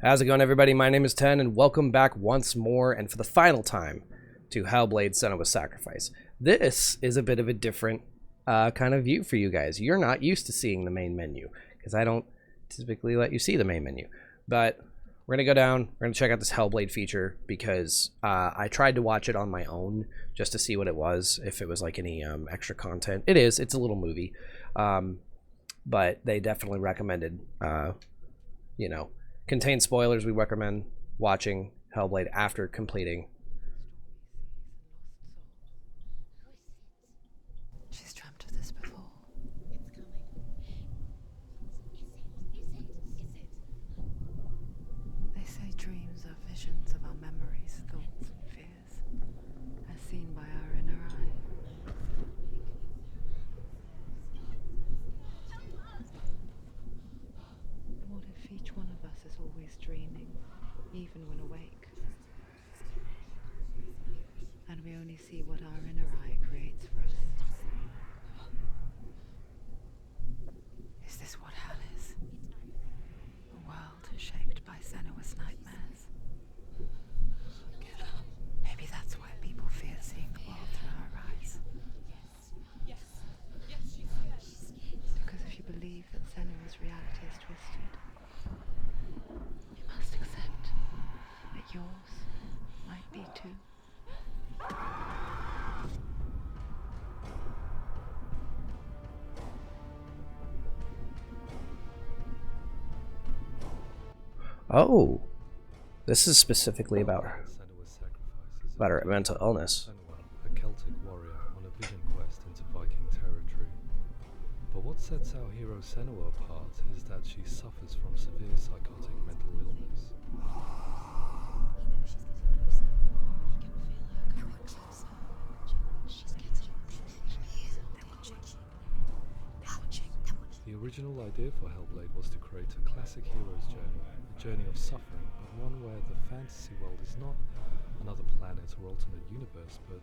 How's it going, everybody? My name is Ten, and welcome back once more, and for the final time, to Hellblade: Senua's Sacrifice. This is a bit of a different kind of view for you guys. You're not used to seeing the main menu, because I don't typically let you see the main menu. But we're going to go down, we're going to check out this Hellblade feature, because I tried to watch it on my own, just to see what it was, if it was like any extra content. It is, it's a little movie, but they definitely recommended, you know, contain spoilers. We recommend watching Hellblade after completing. She's dreamt of this before. It's coming. They say dreams are visions of our memories, thoughts, and fears, as seen by our inner eye. What if each one of us is always dreaming, even when awake? And we only see what our inner eye creates for us. Is this what hell is? A world shaped by Senua's nightmares. Maybe that's why people fear seeing the world through our eyes. Because if you believe that Senua's reality is twisted, you must accept that yours might be too. Oh, this is specifically about her mental illness. Senua, a Celtic warrior on a vision quest into Viking territory. But what sets our hero Senua apart is that she suffers from severe psychotic mental illness. The original idea for Hellblade was to create a classic hero's journey, a journey of suffering, but one where the fantasy world is not another planet or alternate universe, but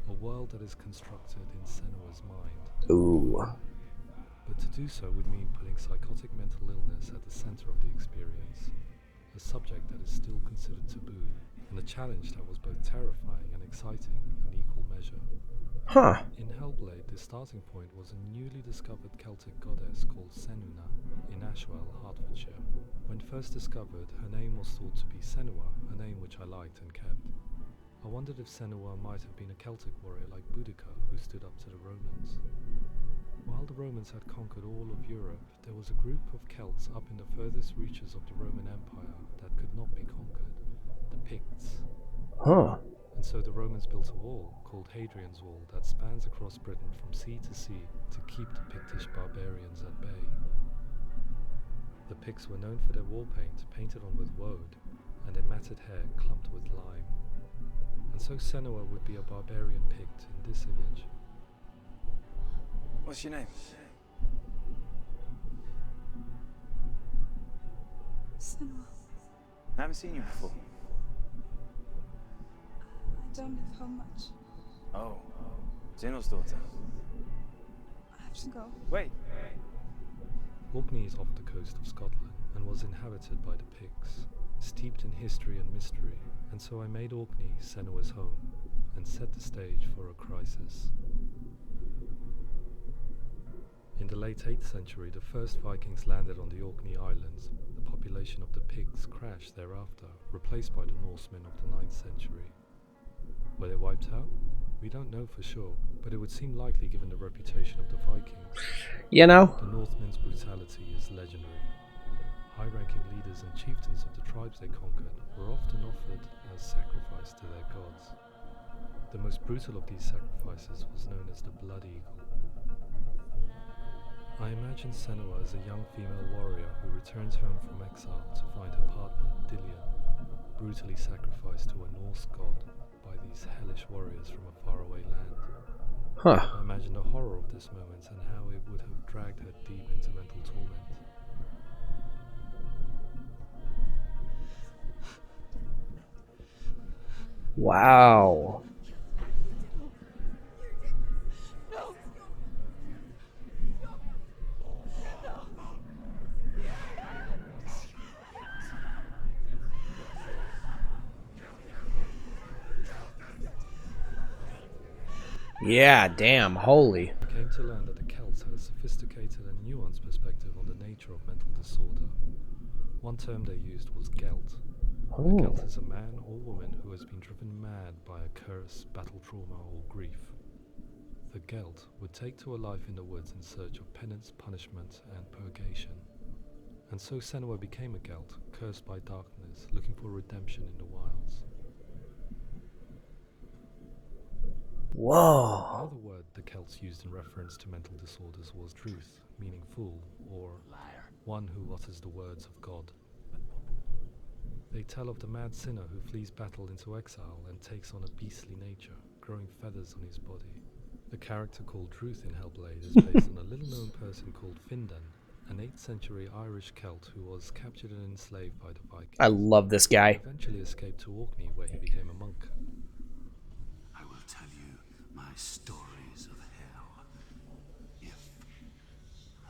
a world that is constructed in Senua's mind. Ooh. But to do so would mean putting psychotic mental illness at the center of the experience, a subject that is still considered taboo, and a challenge that was both terrifying and exciting in equal measure. Huh. In Hellblade, the starting point was a newly discovered Celtic goddess called Senua in Ashwell, Hertfordshire. When first discovered, her name was thought to be Senua, a name which I liked and kept. I wondered if Senua might have been a Celtic warrior like Boudica, who stood up to the Romans. While the Romans had conquered all of Europe, there was a group of Celts up in the furthest reaches of the Roman Empire that could not be conquered, the Picts. Huh. And so the Romans built a wall, called Hadrian's Wall, that spans across Britain from sea to sea to keep the Pictish barbarians at bay. The Picts were known for their war paint, painted on with woad, and their matted hair clumped with lime. And so Senua would be a barbarian Pict in this image. What's your name? Senua. I haven't seen you before. I don't live home much. Oh, Zeno's daughter. I have to go. Wait. Orkney is off the coast of Scotland and was inhabited by the Picts, steeped in history and mystery, and so I made Orkney Senua's home and set the stage for a crisis. In the late 8th century, the first Vikings landed on the Orkney Islands. The population of the Picts crashed thereafter, replaced by the Northmen of the 9th century. Were they wiped out? We don't know for sure, but it would seem likely given the reputation of the Vikings. You know? The Northmen's brutality is legendary. High-ranking leaders and chieftains of the tribes they conquered were often offered as sacrifice to their gods. The most brutal of these sacrifices was known as the Blood Eagle. I imagine Senua as a young female warrior who returns home from exile to find her partner, Dillion, brutally sacrificed to a Norse god by these hellish warriors from a faraway land. Huh. I imagine the horror of this moment and how it would have dragged her deep into mental torment. Wow. Yeah, damn, holy. I came to learn that the Celts had a sophisticated and nuanced perspective on the nature of mental disorder. One term they used was Gelt. A Gelt is a man or woman who has been driven mad by a curse, battle trauma, or grief. The Gelt would take to a life in the woods in search of penance, punishment, and purgation. And so Senua became a Gelt, cursed by darkness, looking for redemption in the wilds. Whoa. Another word the Celts used in reference to mental disorders was truth, meaning fool, or liar, one who utters the words of God. They tell of the mad sinner who flees battle into exile and takes on a beastly nature, growing feathers on his body. The character called Truth in Hellblade is based on a little-known person called Findan, an 8th century Irish Celt who was captured and enslaved by the Vikings. I love this guy. He eventually escaped to Orkney, where he became a monk. I will tell you my stories of hell, if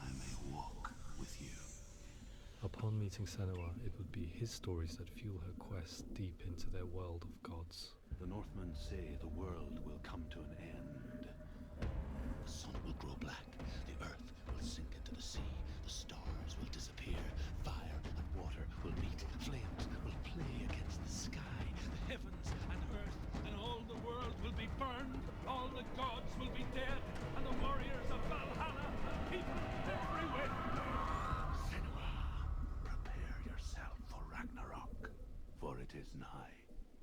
I may walk with you. Upon meeting Senua, it would be his stories that fuel her quest deep into their world of gods. The Northmen say the world will come to an end. The sun will grow black, the earth will sink into the sea, the stars will disappear, fire and water will meet, flames will play against the sky, the heavens and earth and all the world will be burned, all the gods will be dead, and the warriors of Valhalla and people everywhere. Senua, prepare yourself for Ragnarok, for it is nigh.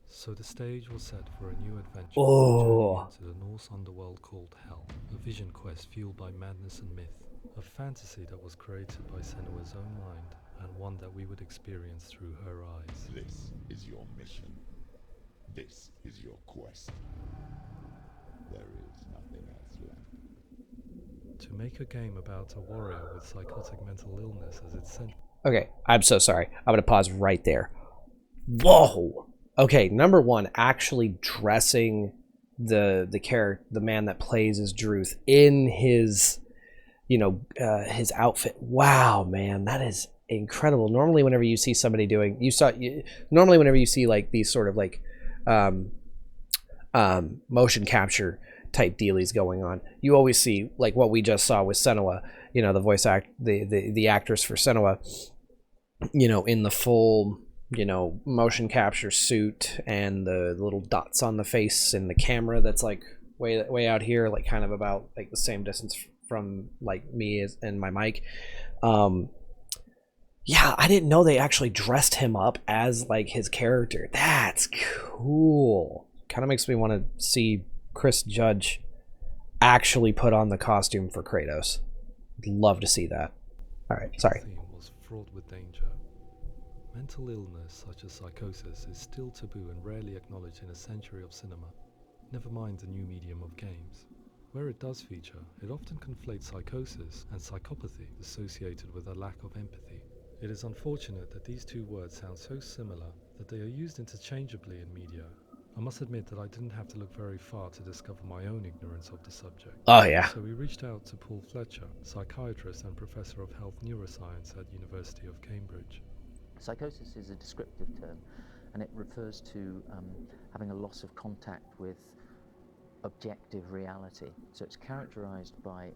So the stage was set for a new adventure, Oh. a journey into the Norse underworld called Hell, a vision quest fueled by madness and myth, a fantasy that was created by Senua's own mind, and one that we would experience through her eyes. This is your mission. This is your quest. There is nothing else left. To make a game about a warrior with psychotic mental illness as its central. Okay, I'm so sorry. I'm going to pause right there. Whoa. Okay, number one, actually dressing the man that plays as Druth in his, his outfit. Wow, man, that is incredible. Normally, whenever you see somebody doing, normally whenever you see like these sort of like motion capture type dealies going on, you always see like what we just saw with Senua. The voice act, the actress for Senua, in the full, motion capture suit and the little dots on the face and the camera that's like way out here, like kind of about like the same distance from like me and my mic. Yeah, I didn't know they actually dressed him up as like his character. That's cool. Kind of makes me want to see Chris Judge actually put on the costume for Kratos. I'd love to see that. All right, sorry. The theme was fraught with danger. Mental illness such as psychosis is still taboo and rarely acknowledged in a century of cinema, never mind the new medium of games. Where it does feature, it often conflates psychosis and psychopathy associated with a lack of empathy. It is unfortunate that these two words sound so similar that they are used interchangeably in media. I must admit that I didn't have to look very far to discover my own ignorance of the subject. Oh yeah. So we reached out to Paul Fletcher, psychiatrist and professor of health neuroscience at University of Cambridge. Psychosis is a descriptive term, and it refers to having a loss of contact with objective reality. So it's characterized by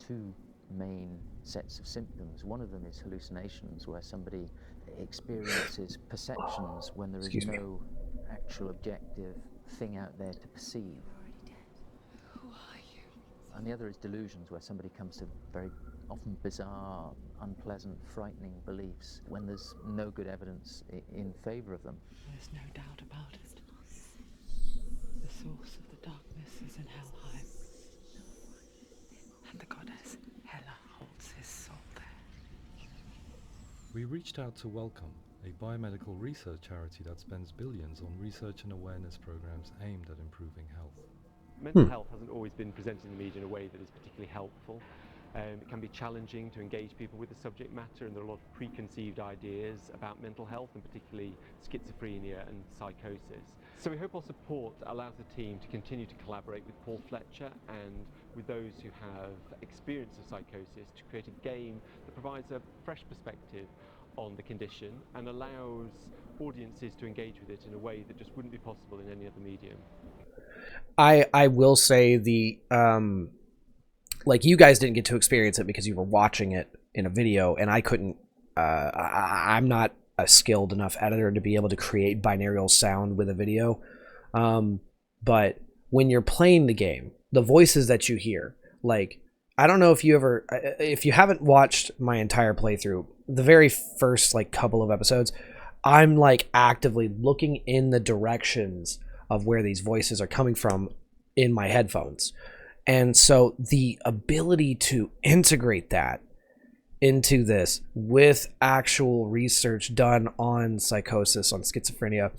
two main sets of symptoms. One of them is hallucinations, where somebody experiences perceptions when there is no actual objective thing out there to perceive. Who are you? And the other is delusions, where somebody comes to very often bizarre, unpleasant, frightening beliefs when there's no good evidence in favor of them. There's no doubt about it. The source of the darkness is in Helheim. And the goddess Hela holds his soul there. We reached out to Welcome, a biomedical research charity that spends billions on research and awareness programs aimed at improving health. Mental health hasn't always been presented in the media in a way that is particularly helpful. It can be challenging to engage people with the subject matter, and there are a lot of preconceived ideas about mental health, and particularly schizophrenia and psychosis. So we hope our support allows the team to continue to collaborate with Paul Fletcher and with those who have experience of psychosis to create a game that provides a fresh perspective on the condition and allows audiences to engage with it in a way that just wouldn't be possible in any other medium. I will say the like you guys didn't get to experience it because you were watching it in a video, and I couldn't. I'm not a skilled enough editor to be able to create binaural sound with a video. But when you're playing the game, the voices that you hear, like, I don't know if you haven't watched my entire playthrough, the very first like couple of episodes, I'm like actively looking in the directions of where these voices are coming from in my headphones. And so the ability to integrate that into this with actual research done on psychosis, on schizophrenia,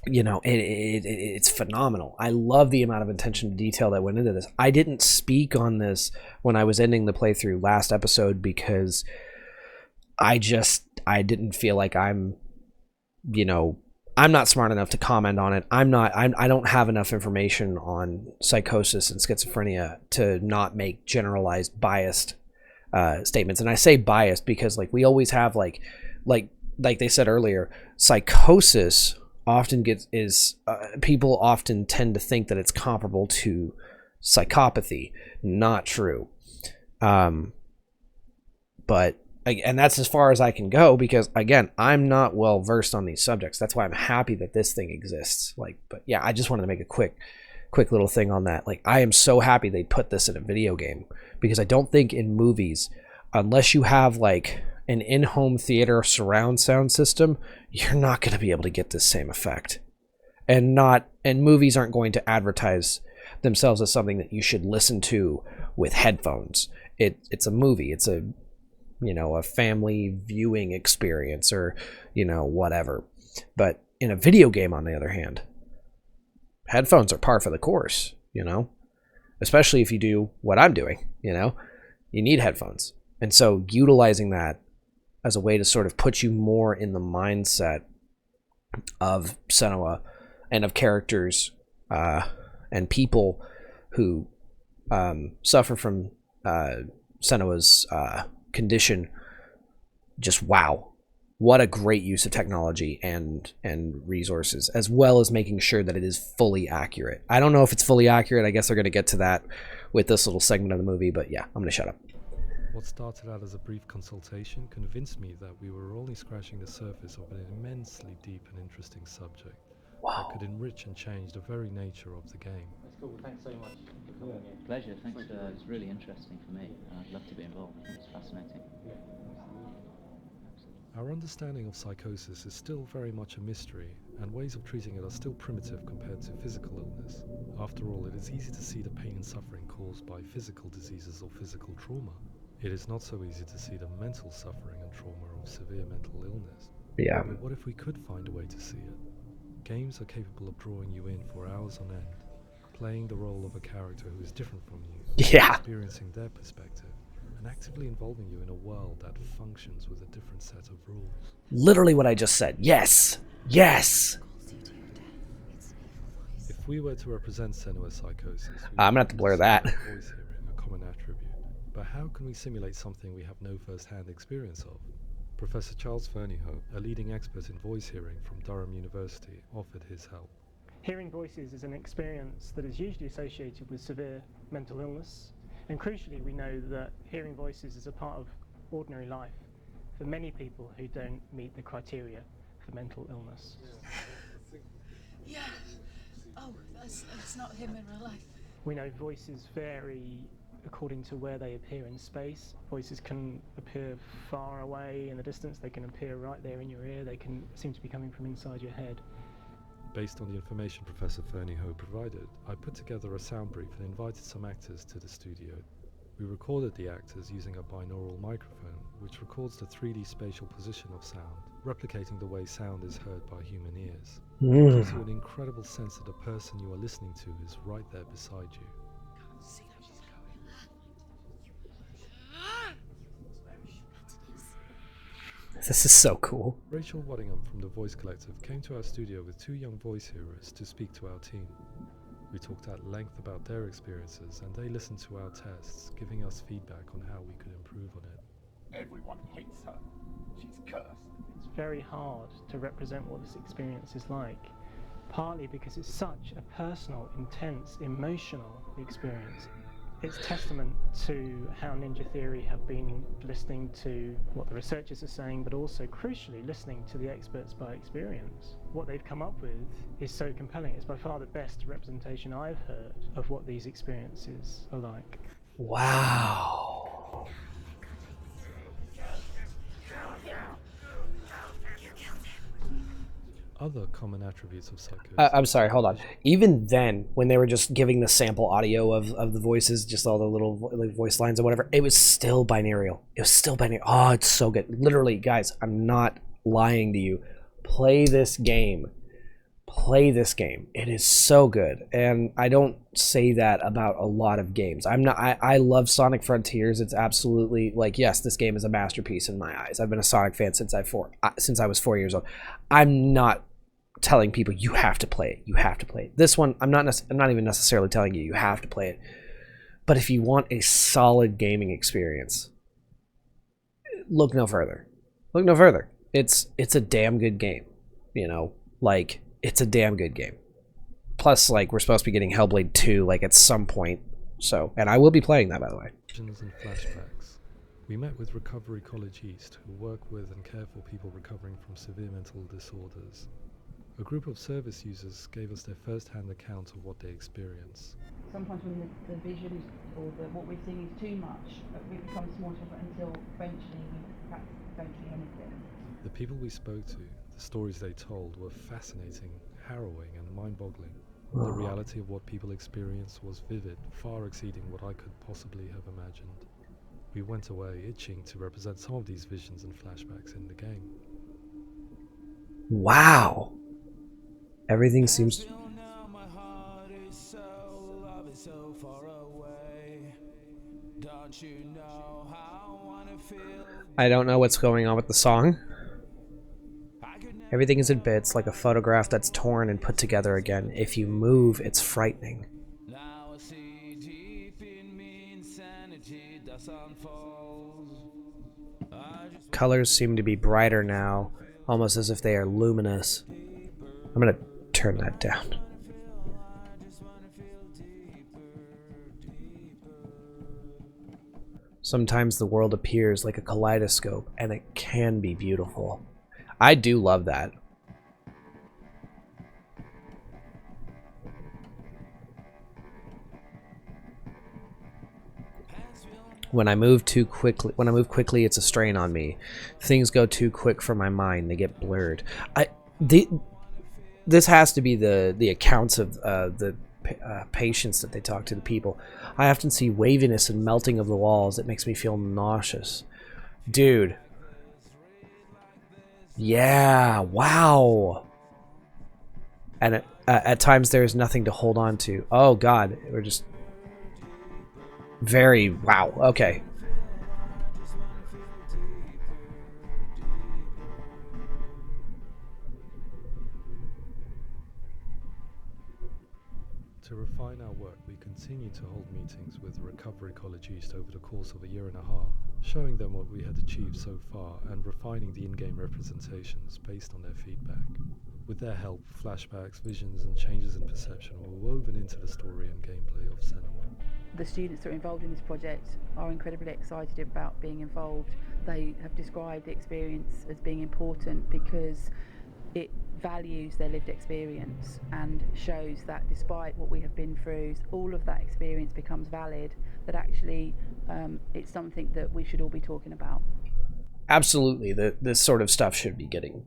you know, it's phenomenal. I love the amount of attention to detail that went into this. I didn't speak on this when I was ending the playthrough last episode because I didn't feel like I'm not smart enough to comment on it. I don't have enough information on psychosis and schizophrenia to not make generalized biased statements. And I say biased because like we always have like they said earlier, psychosis often people often tend to think that it's comparable to psychopathy. Not true. And that's as far as I can go because again, I'm not well versed on these subjects. That's why I'm happy that this thing exists. But yeah, I just wanted to make a quick little thing on that. Like, I am so happy they put this in a video game because I don't think in movies, unless you have like an in-home theater surround sound system, you're not going to be able to get this same effect. And movies aren't going to advertise themselves as something that you should listen to with headphones. It's a movie. It's a family viewing experience or, whatever. But in a video game, on the other hand, headphones are par for the course, especially if you do what I'm doing, you need headphones. And so utilizing that as a way to sort of put you more in the mindset of Senua and of characters and people who suffer from Senua's condition, just wow. What a great use of technology and resources, as well as making sure that it is fully accurate. I don't know if it's fully accurate. I guess they're going to get to that with this little segment of the movie, but yeah, I'm going to shut up. What started out as a brief consultation convinced me that we were only scratching the surface of an immensely deep and interesting subject that could enrich and change the very nature of the game. That's cool. Thanks so much for coming here. Pleasure. Thanks. It's really interesting for me, and I'd love to be involved. It's fascinating. Our understanding of psychosis is still very much a mystery, and ways of treating it are still primitive compared to physical illness. After all, it is easy to see the pain and suffering caused by physical diseases or physical trauma. It is not so easy to see the mental suffering and trauma of severe mental illness. Yeah. But what if we could find a way to see it? Games are capable of drawing you in for hours on end, playing the role of a character who is different from you, yeah, experiencing their perspective, and actively involving you in a world that functions with a different set of rules. Literally what I just said. Yes. Yes. If we were to represent Senua's psychosis, I'm going to have to blur that. Voice hearing, a common attribute. But how can we simulate something we have no first-hand experience of? Professor Charles Fernyhough, a leading expert in voice hearing from Durham University, offered his help. Hearing voices is an experience that is usually associated with severe mental illness, and crucially we know that hearing voices is a part of ordinary life for many people who don't meet the criteria for mental illness. Yeah. Oh, that's not him in real life. We know voices vary according to where they appear in space. Voices can appear far away in the distance, they can appear right there in your ear, they can seem to be coming from inside your head. Based on the information Professor Fernyhough provided, I put together a sound brief and invited some actors to the studio. We recorded the actors using a binaural microphone, which records the 3D spatial position of sound, replicating the way sound is heard by human ears. It gives you an incredible sense that the person you are listening to is right there beside you. This is so cool. Rachel Waddingham from the Voice Collective came to our studio with 2 young voice hearers to speak to our team. We talked at length about their experiences, and they listened to our tests, giving us feedback on how we could improve on it. Everyone hates her. She's cursed. It's very hard to represent what this experience is like, partly because it's such a personal, intense, emotional experience. It's testament to how Ninja Theory have been listening to what the researchers are saying, but also, crucially, listening to the experts by experience. What they've come up with is so compelling. It's by far the best representation I've heard of what these experiences are like. Wow. Other common attributes of psychosis. I'm sorry, hold on. Even then, when they were just giving the sample audio of the voices, just all the little voice lines or whatever, it was still binaural. It was still binaural. Oh, it's so good. Literally, guys, I'm not lying to you. Play this game. Play this game. It is so good. And I don't say that about a lot of games. I love Sonic Frontiers. It's absolutely, like, yes, this game is a masterpiece in my eyes. I've been a Sonic fan since I was 4 years old. I'm not telling people you have to play it. You have to play it. This one, I'm not even necessarily telling you have to play it. But if you want a solid gaming experience, look no further. Look no further. It's a damn good game. You know, like, it's a damn good game. Plus, like, we're supposed to be getting Hellblade 2 like at some point. So, and I will be playing that, by the way. And flashbacks. We met with Recovery College East, who work with and care for people recovering from severe mental disorders. A group of service users gave us their first-hand account of what they experience. Sometimes when the vision or what we're seeing is too much, it becomes more difficult until eventually we perhaps don't see anything. The people we spoke to, the stories they told, were fascinating, harrowing, and mind-boggling. The reality of what people experienced was vivid, far exceeding what I could possibly have imagined. We went away itching to represent some of these visions and flashbacks in the game. Wow. Everything seems... I don't know what's going on with the song. Everything is in bits, like a photograph that's torn and put together again. If you move, it's frightening. Colors seem to be brighter now, almost as if they are luminous. I'm gonna turn that down. Sometimes the world appears like a kaleidoscope, and it can be beautiful. I do love that. When I move quickly, it's a strain on me. Things go too quick for my mind; they get blurred. This has to be the accounts of the patients that they talk to, the people. I often see waviness and melting of the walls. It makes me feel nauseous, dude. Yeah, wow. And at times there is nothing to hold on to. Oh God, we're just very wow. Okay. To refine our work, we continue to hold meetings with Recovery College East over the course of a year and a half, showing them what we had achieved so far and refining the in-game representations based on their feedback. With their help, flashbacks, visions, and changes in perception were woven into the story and gameplay of Senua. The students that are involved in this project are incredibly excited about being involved. They have described the experience as being important because it values their lived experience and shows that despite what we have been through, all of that experience becomes valid, that actually it's something that we should all be talking about. Absolutely. This sort of stuff should be getting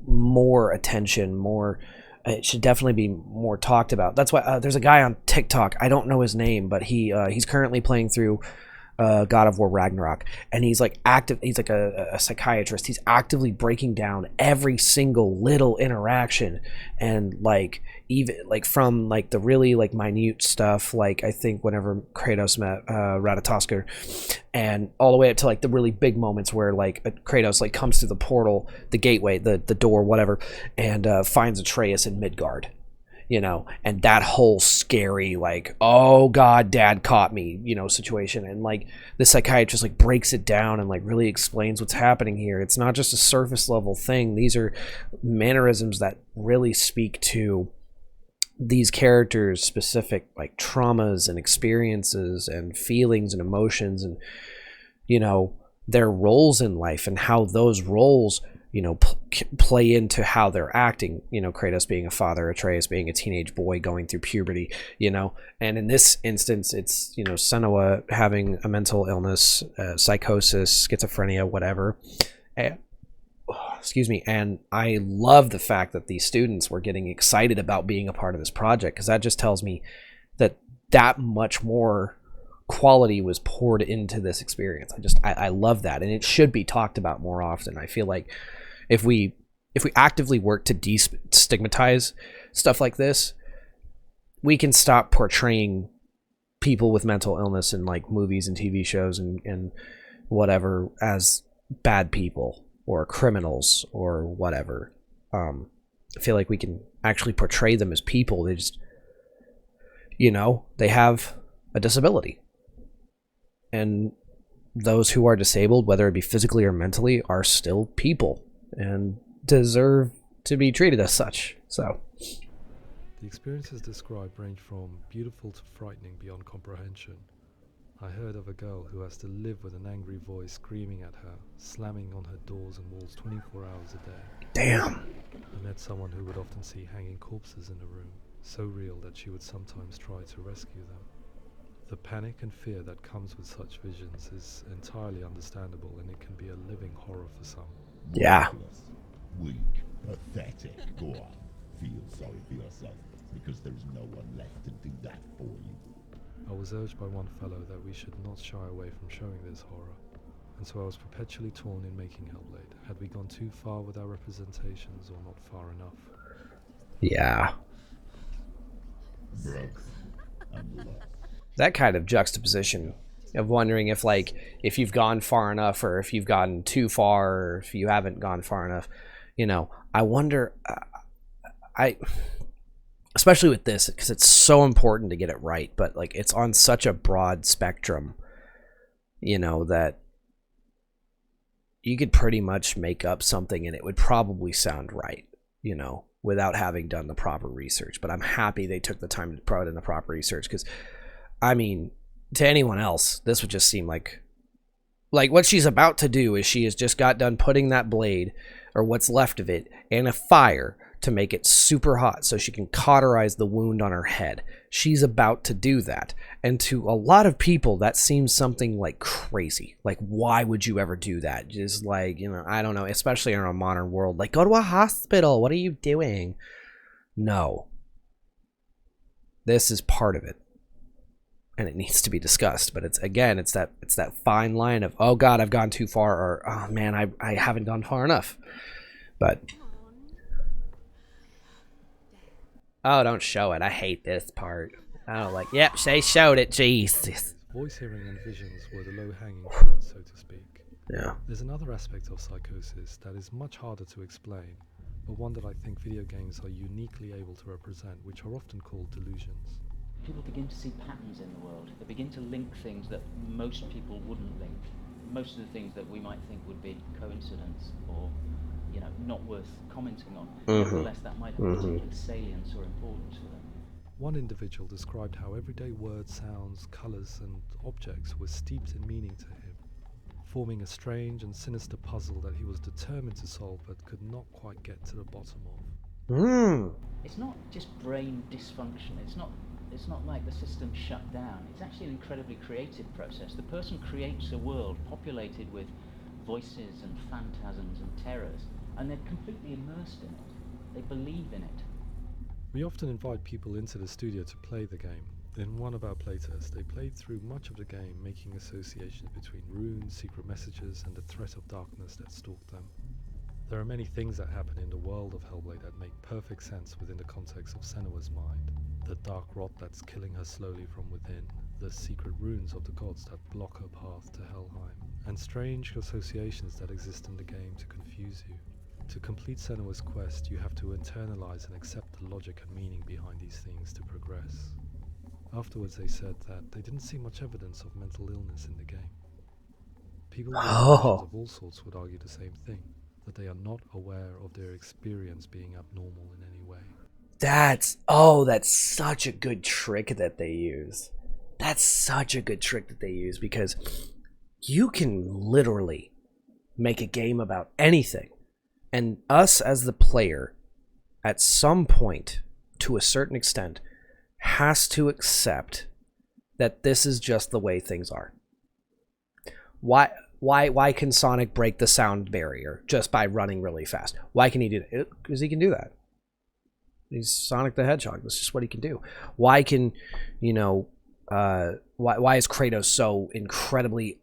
more attention, more... It should definitely be more talked about. That's why there's a guy on TikTok, I don't know his name, but he's currently playing through God of War Ragnarok, and he's like a psychiatrist. He's actively breaking down every single little interaction, and like even like from like the really like minute stuff, like I think whenever Kratos met Ratatoskr, and all the way up to like the really big moments where like Kratos like comes through the portal, the gateway, the door, whatever, and finds Atreus in Midgard. You know, and that whole scary, like, oh God, Dad caught me, you know, situation. And like the psychiatrist like breaks it down and like really explains what's happening here. It's not just a surface level thing. These are mannerisms that really speak to these characters' specific like traumas and experiences and feelings and emotions and, you know, their roles in life and how those roles, you know, play into how they're acting. You know, Kratos being a father, Atreus being a teenage boy going through puberty, you know. And in this instance, it's, you know, Senua having a mental illness, psychosis, schizophrenia, whatever. And, excuse me. And I love the fact that these students were getting excited about being a part of this project, because that just tells me that that much more quality was poured into this experience. I love that, and it should be talked about more often. I feel like if we actively work to destigmatize stuff like this, we can stop portraying people with mental illness in like movies and TV shows and whatever as bad people or criminals or whatever. I feel like we can actually portray them as people. They just, you know, they have a disability. And those who are disabled, whether it be physically or mentally, are still people and deserve to be treated as such. So the experiences described range from beautiful to frightening beyond comprehension. I heard of a girl who has to live with an angry voice screaming at her, slamming on her doors and walls 24 hours a day. Damn. I met someone who would often see hanging corpses in a room, so real that she would sometimes try to rescue them. The panic and fear that comes with such visions is entirely understandable, and it can be a living horror for some. Yeah. Weak, pathetic. Go on. Feel sorry for yourself, because there's no one left to do that for you. I was urged by one fellow that we should not shy away from showing this horror, and so I was perpetually torn in making Hellblade. Had we gone too far with our representations or not far enough? Yeah. Broken and lost. That kind of juxtaposition of wondering if, like, if you've gone far enough or if you've gotten too far or if you haven't gone far enough, you know, I wonder, especially with this, because it's so important to get it right, but like it's on such a broad spectrum, you know, that you could pretty much make up something and it would probably sound right, you know, without having done the proper research. But I'm happy they took the time to put in the proper research, because I mean, to anyone else, this would just seem like what she's about to do is she has just got done putting that blade, or what's left of it, in a fire to make it super hot so she can cauterize the wound on her head. She's about to do that. And to a lot of people, that seems something like crazy. Like, why would you ever do that? Just like, you know, I don't know, especially in our modern world. Like, go to a hospital. What are you doing? No. This is part of it. And it needs to be discussed, but it's that fine line of, oh god, I've gone too far, or oh man, I haven't gone far enough. But oh, don't show it. I hate this part. I don't like. Yep, they showed it. Jesus. Voice hearing and visions were the low-hanging fruit, so to speak. Yeah. There's another aspect of psychosis that is much harder to explain, but one that I think video games are uniquely able to represent, which are often called delusions. People begin to see patterns in the world. They begin to link things that most people wouldn't link. Most of the things that we might think would be coincidence or, you know, not worth commenting on. Nevertheless, that might have particular salience or importance for them. One individual described how everyday words, sounds, colours and objects were steeped in meaning to him, forming a strange and sinister puzzle that he was determined to solve but could not quite get to the bottom of. It's not just brain dysfunction. It's not like the system shut down. It's actually an incredibly creative process. The person creates a world populated with voices and phantasms and terrors, and they're completely immersed in it. They believe in it. We often invite people into the studio to play the game. In one of our playtests, they played through much of the game, making associations between runes, secret messages, and the threat of darkness that stalked them. There are many things that happen in the world of Hellblade that make perfect sense within the context of Senua's mind. The dark rot that's killing her slowly from within, the secret runes of the gods that block her path to Helheim, and strange associations that exist in the game to confuse you. To complete Senua's quest, you have to internalize and accept the logic and meaning behind these things to progress. Afterwards, they said that they didn't see much evidence of mental illness in the game. People with emotions of all sorts would argue the same thing, that they are not aware of their experience being abnormal in any way. That's such a good trick that they use. That's such a good trick that they use, because you can literally make a game about anything, and us as the player at some point, to a certain extent, has to accept that this is just the way things are. Why can Sonic break the sound barrier just by running really fast? Why can he do that? Because he can do that. He's Sonic the Hedgehog. That's just what he can do. Why can, why is Kratos so incredibly,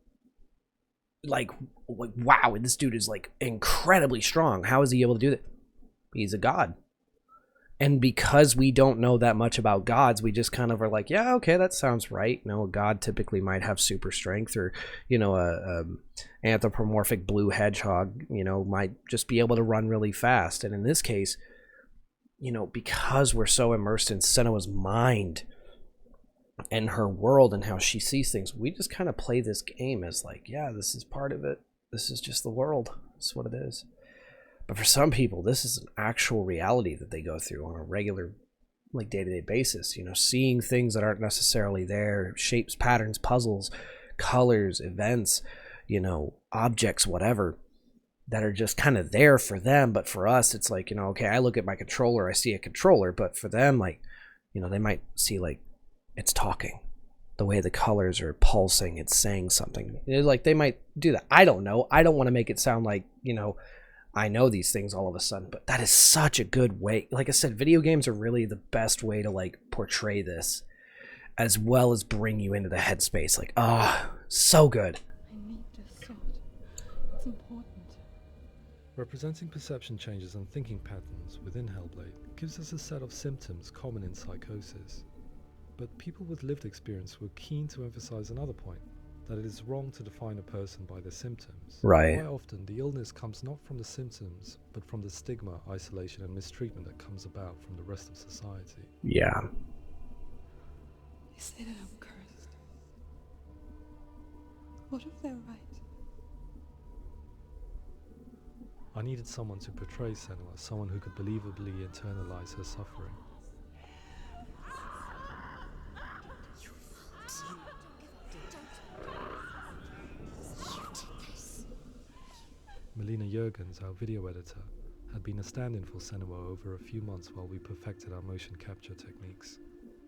like, wow, this dude is, like, incredibly strong. How is he able to do that? He's a god. And because we don't know that much about gods, we just kind of are like, yeah, okay, that sounds right. A god typically might have super strength, or, a anthropomorphic blue hedgehog, might just be able to run really fast. And in this case, because we're so immersed in Senua's mind and her world and how she sees things, we just kind of play this game as like, yeah, this is part of it. This is just the world. That's what it is. But for some people, this is an actual reality that they go through on a regular, like, day-to-day basis. Seeing things that aren't necessarily there, shapes, patterns, puzzles, colors, events, objects, whatever, that are just kind of there for them. But for us, it's like, okay, I look at my controller, I see a controller. But for them, like, they might see, like, it's talking. The way the colors are pulsing, it's saying something. Like, they might do that. I don't know. I don't want to make it sound like, I know these things all of a sudden, but that is such a good way. Like I said, video games are really the best way to, like, portray this, as well as bring you into the headspace. Like, so good. I need this sword. It's important. Representing perception changes and thinking patterns within Hellblade gives us a set of symptoms common in psychosis. But people with lived experience were keen to emphasize another point, that it is wrong to define a person by their symptoms. Right. Quite often, the illness comes not from the symptoms, but from the stigma, isolation, and mistreatment that comes about from the rest of society. Yeah. They say that I'm cursed. What if they're right? I needed someone to portray Senua, someone who could believably internalize her suffering. Melina Jurgens, our video editor, had been a stand-in for Senua over a few months while we perfected our motion capture techniques.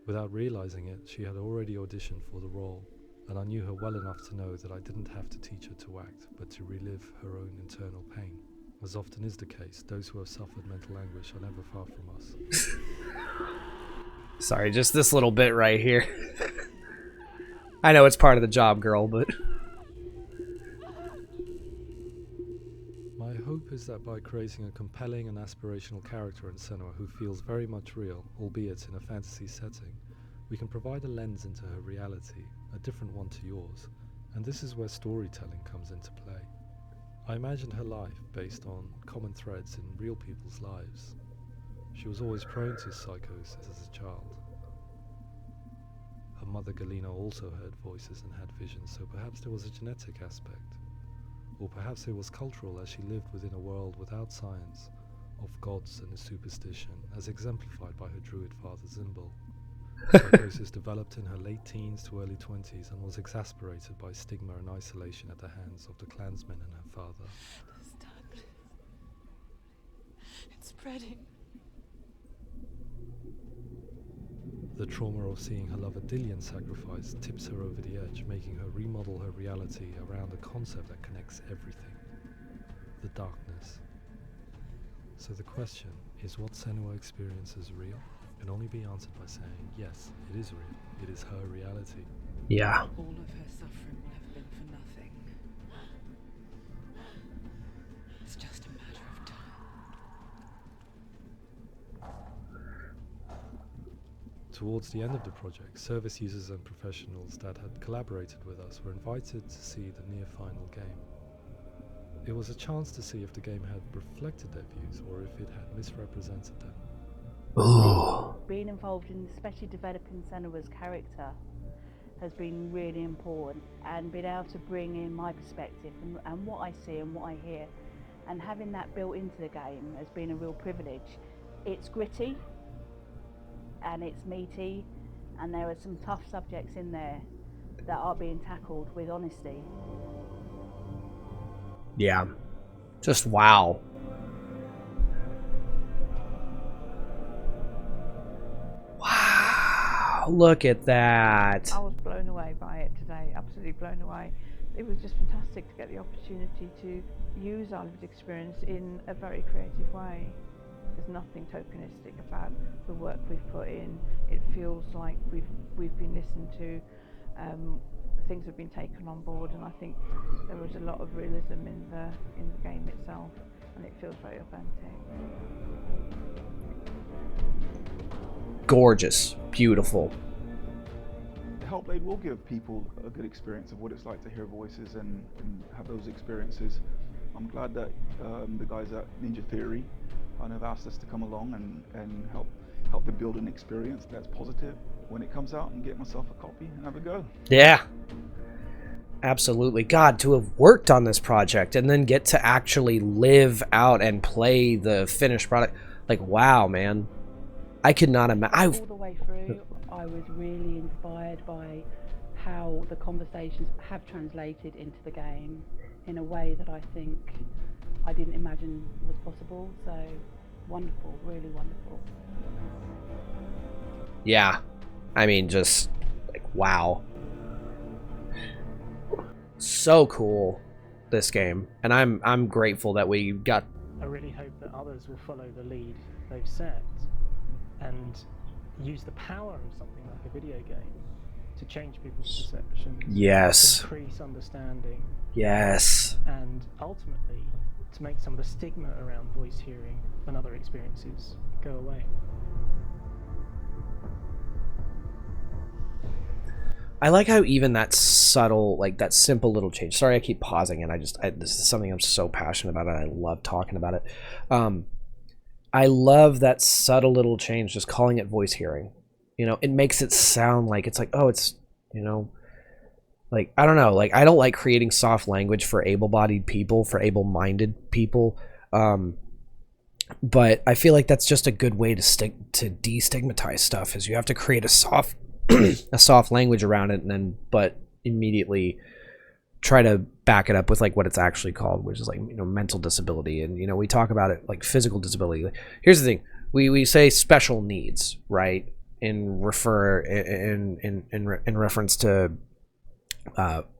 Without realizing it, she had already auditioned for the role, and I knew her well enough to know that I didn't have to teach her to act, but to relive her own internal pain. As often is the case, those who have suffered mental anguish are never far from us. Sorry, just this little bit right here. I know it's part of the job, girl, but... My hope is that by creating a compelling and aspirational character in Senua who feels very much real, albeit in a fantasy setting, we can provide a lens into her reality, a different one to yours, and this is where storytelling comes into play. I imagined her life based on common threads in real people's lives. She was always prone to psychosis as a child. Her mother Galina also heard voices and had visions, so perhaps there was a genetic aspect. Or perhaps it was cultural, as she lived within a world without science, of gods and a superstition, as exemplified by her druid father Zynbel. Psychosis developed in her late teens to early 20s and was exacerbated by stigma and isolation at the hands of the clansmen and her father. It's done. It's spreading. The trauma of seeing her lover Dillian sacrificed tips her over the edge, making her remodel her reality around a concept that connects everything: the darkness. So the question is, what Senua experiences real? Can only be answered by saying, yes, it is real. It is her reality. Yeah. All of her suffering will have been for nothing. It's just a matter of time. Towards the end of the project, service users and professionals that had collaborated with us were invited to see the near-final game. It was a chance to see if the game had reflected their views or if it had misrepresented them. Ooh. Being involved in especially developing Senua's character has been really important, and being able to bring in my perspective and what I see and what I hear, and having that built into the game has been a real privilege. It's gritty, and it's meaty, and there are some tough subjects in there that are being tackled with honesty. Yeah. Just wow. Wow. Look at that. I was blown away by it today, absolutely blown away. It was just fantastic to get the opportunity to use our lived experience in a very creative way. There's nothing tokenistic about the work we've put in. It feels like we've been listened to, things have been taken on board, and I think there was a lot of realism in the game itself, and it feels very authentic. Gorgeous. Beautiful. Hellblade will give people a good experience of what it's like to hear voices and have those experiences. I'm glad that the guys at Ninja Theory kind of asked us to come along and help them build an experience that's positive when it comes out, and get myself a copy and have a go. Yeah. Absolutely. God, to have worked on this project and then get to actually live out and play the finished product. Like, wow, man. I could not imagine. All the way through, I was really inspired by how the conversations have translated into the game in a way that I think I didn't imagine was possible. So wonderful, really wonderful. Yeah. I mean, just like, wow. So cool, this game. And I'm grateful that we got... I really hope that others will follow the lead they've set and use the power of something like a video game to change people's perceptions. Yes. To increase understanding. Yes. And ultimately to make some of the stigma around voice hearing and other experiences go away. I like how even that subtle, like that simple little change. Sorry, I keep pausing, and this is something I'm so passionate about, and I love talking about it. I love that subtle little change, just calling it voice hearing. You know, it makes it sound like it's like, oh, it's, you know, like, I don't know, like, I don't like creating soft language for able-bodied people, for able-minded people. But I feel like that's just a good way to destigmatize stuff, is you have to create a soft a soft language around it, and then but immediately try to back it up with like what it's actually called, which is like, you know, mental disability. And, you know, we talk about it like physical disability. Here's the thing, we say special needs, right, in reference to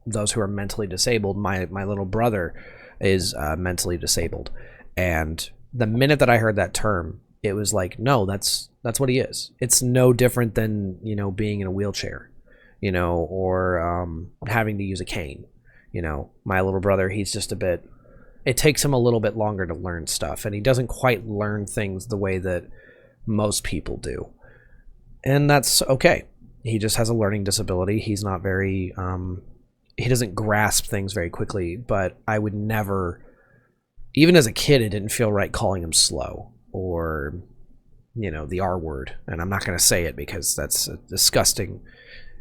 those who are mentally disabled. My little brother is mentally disabled, and the minute that I heard that term, it was like, no, that's what he is. It's no different than, you know, being in a wheelchair, you know, or having to use a cane. You know, my little brother, he's just a bit, it takes him a little bit longer to learn stuff, and he doesn't quite learn things the way that most people do. And that's okay. He just has a learning disability. He's not very, he doesn't grasp things very quickly, but I would never, even as a kid, it didn't feel right calling him slow, or, you know, the R word. And I'm not going to say it because that's disgusting.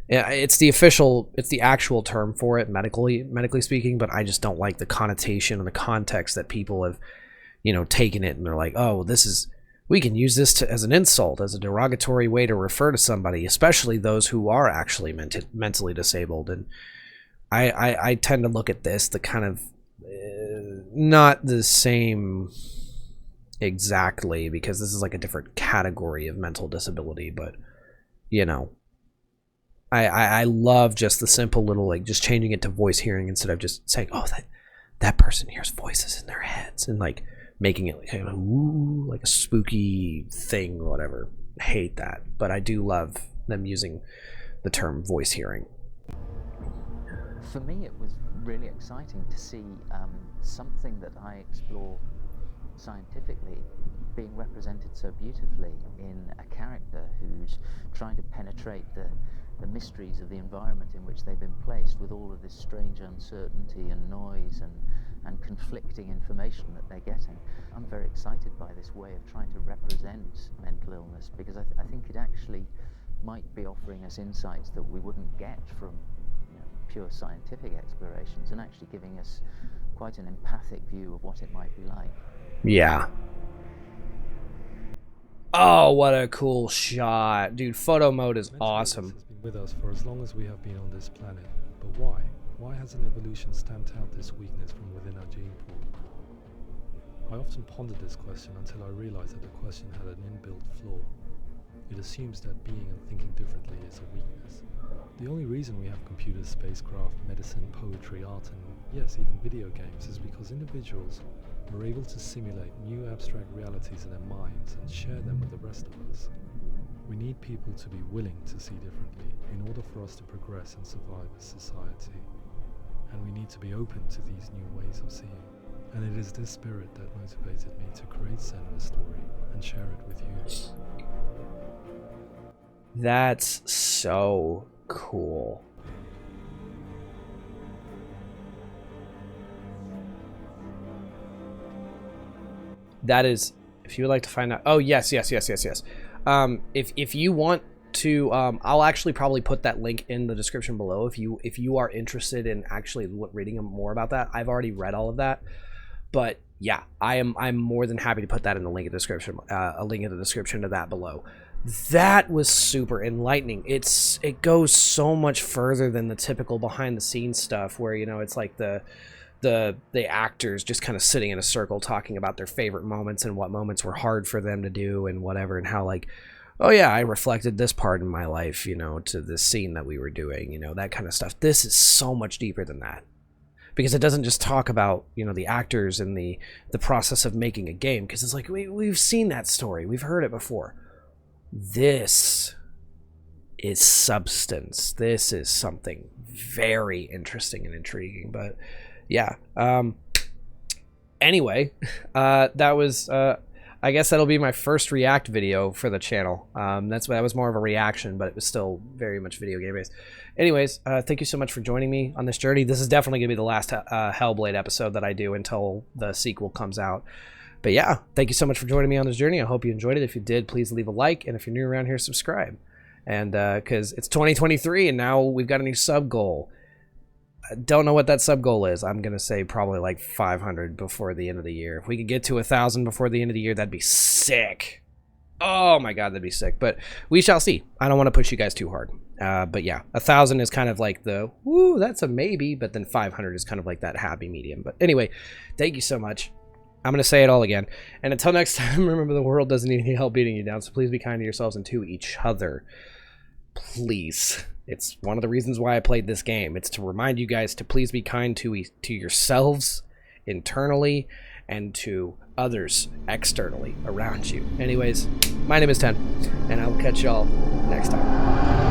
It's the actual term for it, medically speaking, but I just don't like the connotation and the context that people have, you know, taken it, and they're like, oh, we can use this as an insult, as a derogatory way to refer to somebody, especially those who are actually mentally disabled. And I tend to look at this, the kind of, not the same exactly, because this is like a different category of mental disability, but, you know, I love just the simple little, like, just changing it to voice hearing instead of just saying, oh, that person hears voices in their heads, and like making it like, ooh, like a spooky thing or whatever. I hate that, but I do love them using the term voice hearing. For me, it was really exciting to see something that I explore scientifically being represented so beautifully in a character who's trying to penetrate the mysteries of the environment in which they've been placed, with all of this strange uncertainty and noise and conflicting information that they're getting. I'm very excited by this way of trying to represent mental illness, because I think it actually might be offering us insights that we wouldn't get from, you know, pure scientific explorations, and actually giving us quite an empathic view of what it might be like. Yeah. Oh, what a cool shot. Dude, photo mode is awesome. Has been with us for as long as we have been on this planet. But why? Why hasn't evolution stamped out this weakness from within our gene pool? I often pondered this question until I realized that the question had an inbuilt flaw. It assumes that being and thinking differently is a weakness. The only reason we have computers, spacecraft, medicine, poetry, art, and yes, even video games is because individuals are able to simulate new abstract realities in their minds and share them with the rest of us. We need people to be willing to see differently in order for us to progress and survive as society. And we need to be open to these new ways of seeing. And it is this spirit that motivated me to create Senua's story and share it with you. That's so cool. That is, if you would like to find out. Oh, yes. If you want to, I'll actually probably put that link in the description below. If you are interested in actually reading more about that, I've already read all of that. But yeah, I'm more than happy to put that in the link in the description. A link in the description to that below. That was super enlightening. It goes so much further than the typical behind the scenes stuff where, you know, it's like the actors just kind of sitting in a circle talking about their favorite moments and what moments were hard for them to do and whatever, and how like, oh yeah, I reflected this part in my life, you know, to this scene that we were doing, you know, that kind of stuff. This is so much deeper than that, because it doesn't just talk about, you know, the actors and the process of making a game, because it's like we've seen that story, we've heard it before. This is substance. This is something very interesting and intriguing. But yeah, anyway, that was I guess that'll be my first react video for the channel. That was more of a reaction, but it was still very much video game based. Anyways, thank you so much for joining me on this journey. This is definitely gonna be the last Hellblade episode that I do until the sequel comes out. But yeah, thank you so much for joining me on this journey. I hope you enjoyed it. If you did, please leave a like, and if you're new around here, subscribe. And because it's 2023 and now we've got a new sub goal. I don't know what that sub goal is. I'm gonna say probably like 500 before the end of the year. If we could get to 1,000 before the end of the year, that'd be sick. Oh my god, that'd be sick. But we shall see. I don't want to push you guys too hard. But yeah, 1,000 is kind of like the woo, that's a maybe. But then 500 is kind of like that happy medium. But anyway, thank you so much. I'm going to say it all again. And until next time, remember the world doesn't need any help beating you down, so please be kind to yourselves and to each other. Please. It's one of the reasons why I played this game. It's to remind you guys to please be kind to yourselves internally and to others externally around you. Anyways, my name is Ten, and I'll catch y'all next time.